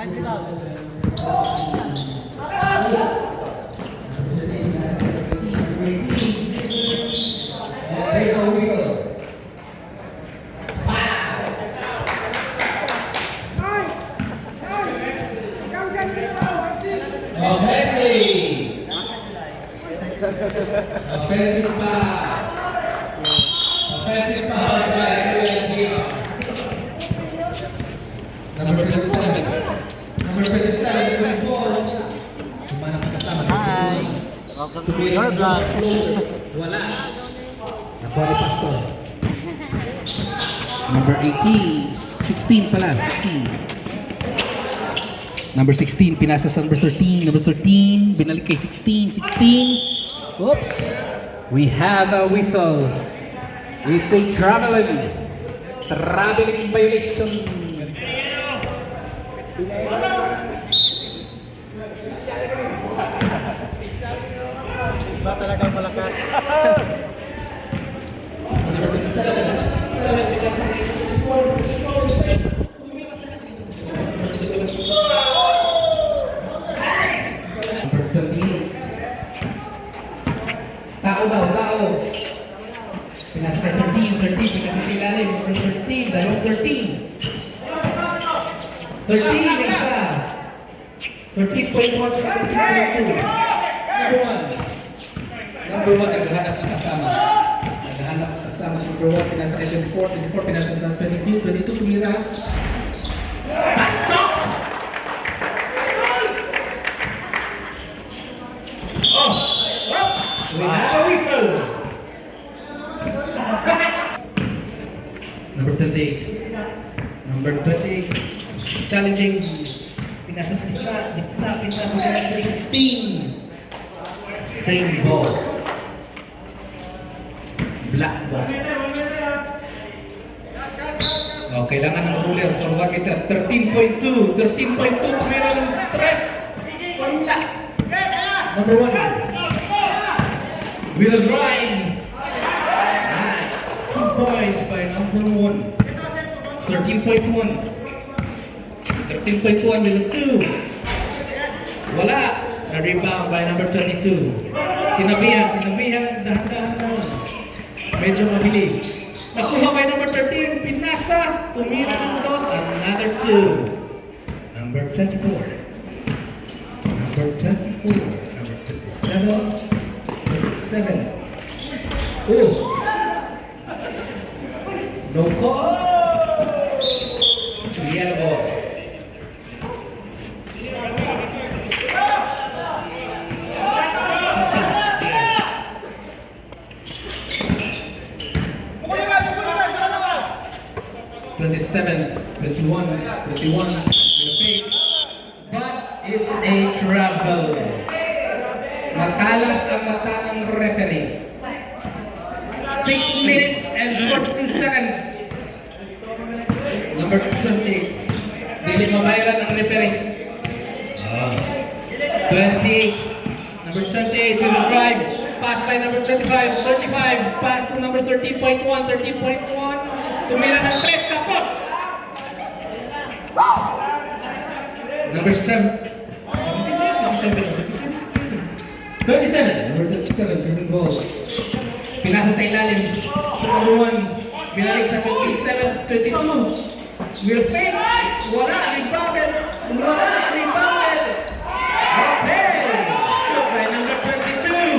Offensive foul by Gio. Number 27. Number 27, 24. Kumana ka kasama. Hi! Welcome to your vlog. Wala. Napoli Pastor. Number 18, 16 pala, 16. Number 16, pinasa sa number 13. Number 13, binalik kay 16. 16. Oops! We have a whistle. It's a traveling violation. Iba talagang malakas. Tao daw, tao. Pinasa kay 13, pinasa sa ilalim. Number 13, dalawang 13. 13, isa. 13.1 to 13.2. Number 1, naghahanap ng kasama. Naghahanap ng kasama si number 1, pinasa kay 24, 24, pinasa sa 22, 22, tumira. Pasok! Oh! We have a whistle! Number 28. Number 28. Challenging. Pinasa sa gitna, pinasa sa number 16. Same ball. Black ball. Oh, kailangan ng ruler for 1 meter. 13.2. 13.2. Tumira ng 3. Wala. Number 1. Will drive. Nice. 2 points by number 1. 13.1. 13.1 with a 2. Wala. Na-rebound by number 22. Sinabihan. Dahan-dahan na. Medyo mabilis. Nakuha by number 13. Pinasa. Tumira ng 2. Another 2. Number 24. Number 24. Number 27. 27. Oh. No call. Yellow ball. Twenty-seven, 21, 21, with a fake. But it's a travel. Matalas ang mata ng referee. 6 minutes and 42 seconds. Number 28. Dili mabayaran ng referee. 28. Number 28 will drive. Pass by number 25. 35. Pass to number 13.1. 13.1. Tumira ng 3. Kapos. Number 7. 37. Number 37. Driven ball. Pinasa sa ilalim. Number 1. Binalik sa 27. 22. Will fake. Wala. Rebounded. Wala. Rebounded. Okay. Shot by number 22.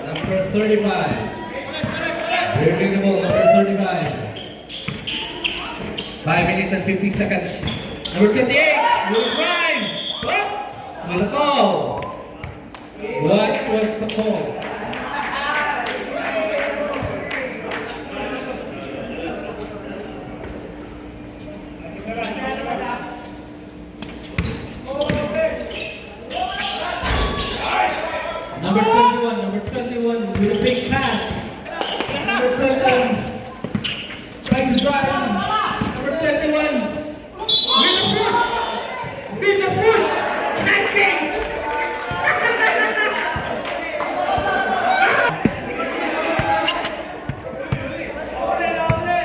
Number 35. Dribbling the ball. Number 35. 5 minutes and 50 seconds. Number 28. Will drive. Oops. Will call. What was the call? Number 21 with a fake pass. Number 21 trying to drive. Number 21 with a push. With a push. Connecting.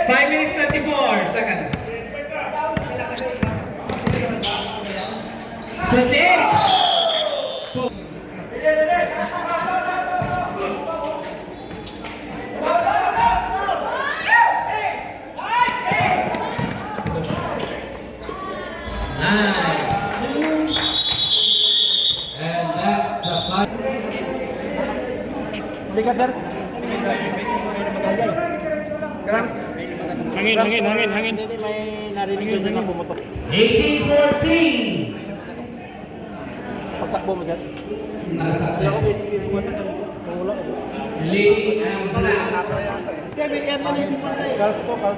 5 minutes 24 seconds. Nice. And that's the fight. Bigat, sir. Grams. Hangin. Hindi, may narinig ko siya na pumutok. 18-14. Pagtakbo mo, sir. Nasa Wala ko, bumutok sa wala ko. leading and black Calf to, calf.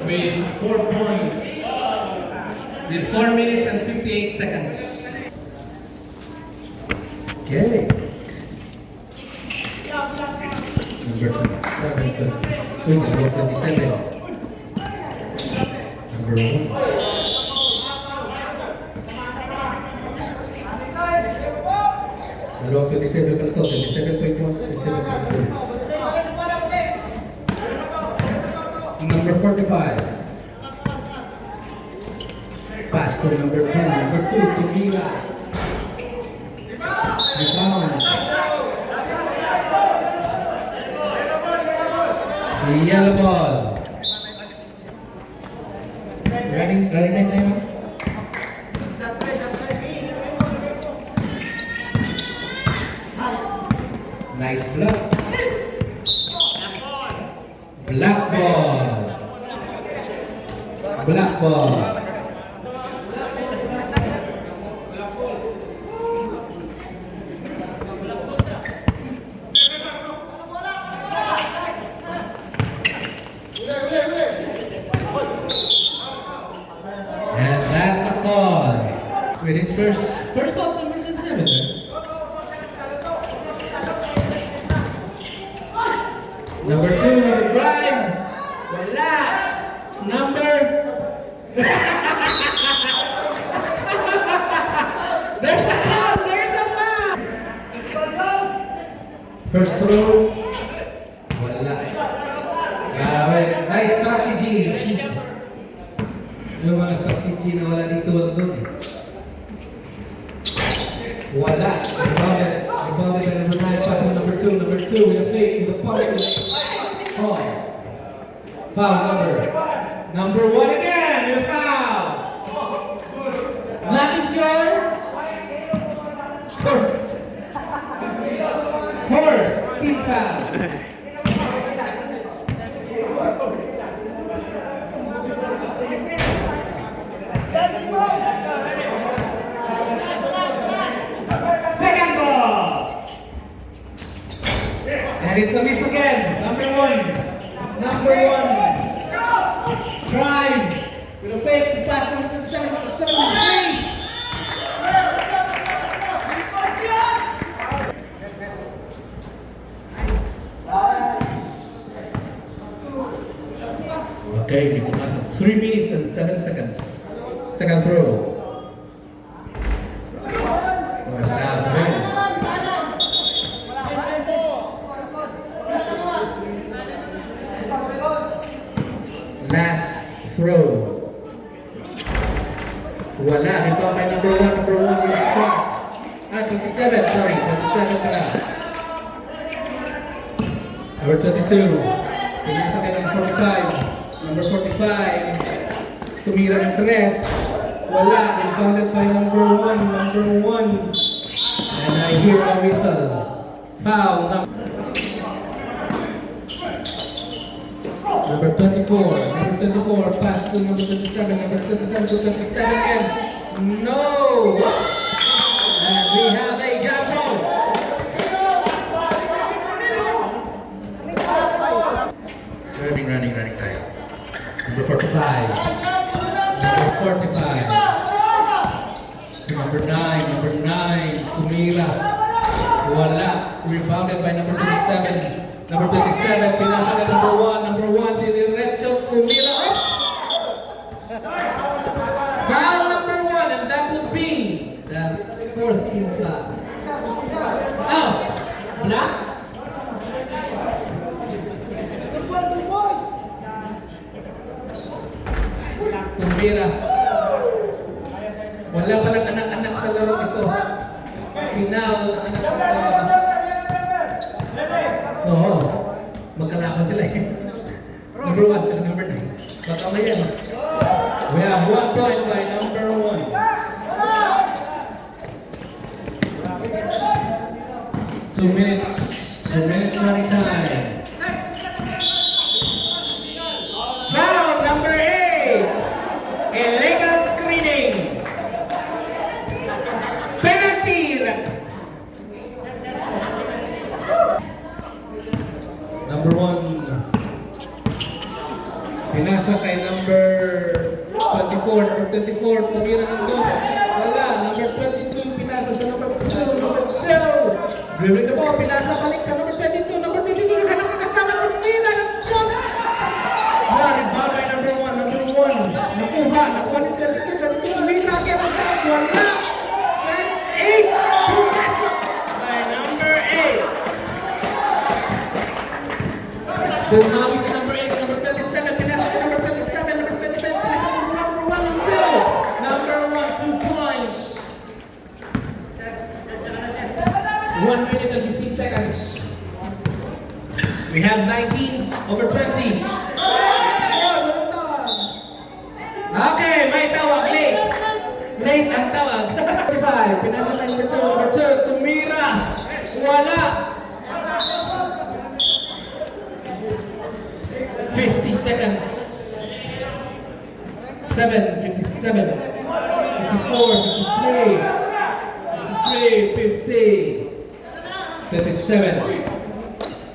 with 4 points. With 4 minutes and 58 seconds. Okay. Number 27, 27. Number 1. Dalawang 27 ka na to, 27.1, 27.2. Number 45. Pass to number 2. Number 2, Tumira. Rebound. Yellow ball. Running time tayo. Nice block. Black ball. Black ball. And that's a ball. With his first ball, number 7. Number 2 with the drive. Wala. Number. There's a foul. There's a foul. First throw. Wala. Nice strategy. Yung mga strategy na wala dito, wala doon. Wala. Rebounded by number 9. Pass on number 2. Number 2 with a fake with a pocket. Oh. Foul number 1 again. With foul. That is your fourth team foul. Second ball. And it's a miss again. Number 1. Number 1. Drive. With a fake to pass number 73. Okay, we can pass 3 minutes and 7 seconds. Second throw. Last throw. Wala. Rebound by number 1. Number 1 with the front. 27. Sorry. 27 pala. Number 22. Pinasa kay number 45. Number 45. Tumira ng 3. Wala. Rebounded by number 1. Number 1. And I hear a whistle. Foul. Number 24, pass to number 27, number 27 to 27 again. No! And we have a jump ball. Running tayo. Number 45. Number 45. To number 9, Tumira. Wala. Rebounded by number 27. Number 27, pinasa na number 1, diniretso, Tumira. Oops! Foul number 1, and that would be the fourth team foul. Oh! Black? Tumira. Oo. Magkalaban sila eh. Number 1 tsaka number 9. Baka may yan. We have 1 point by number 1. Two minutes running time. Foul number 8. Illegal screening. Penalty. Number 1. Pinasa kay number 24. Number 24, tumira ng dos. Wala. Number 22, pinasa sa number 2. Number 2. Dribbling the ball, pinasa balik sa number 22. Number 22, naghanap ng kasama. Tumira ng dos. Rebound by number 1. Number 1. Nakuha ng 22. 22, tumira kaya ng dos. Wala. And 8. Pinasa by number 8. Bumawi sa number 8, number 37, pinasa sa number 27, number 27, pinasa sa number 1, and 2. Number 1, 2 points. 1 minute and 15 seconds. We have 19 over 20. Okay, may tawag, late. Late ang tawag. 35, pinasa kay number 2, number 2, tumira. Wala. 50 seconds. 7, 57, 54, 53, 50, 27,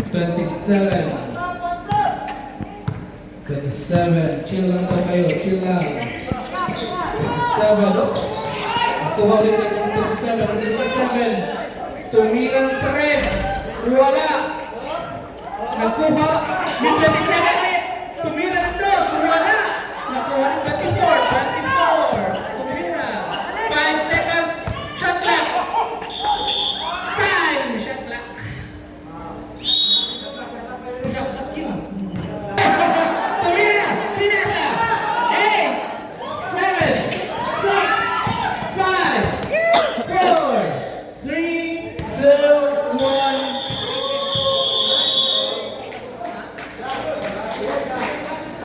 27, 27, chill lang po kayo, chill lang. 27, oops. Nakuha ulit ng 27, 27, tumira ng 3, wala. Nakuha, may 27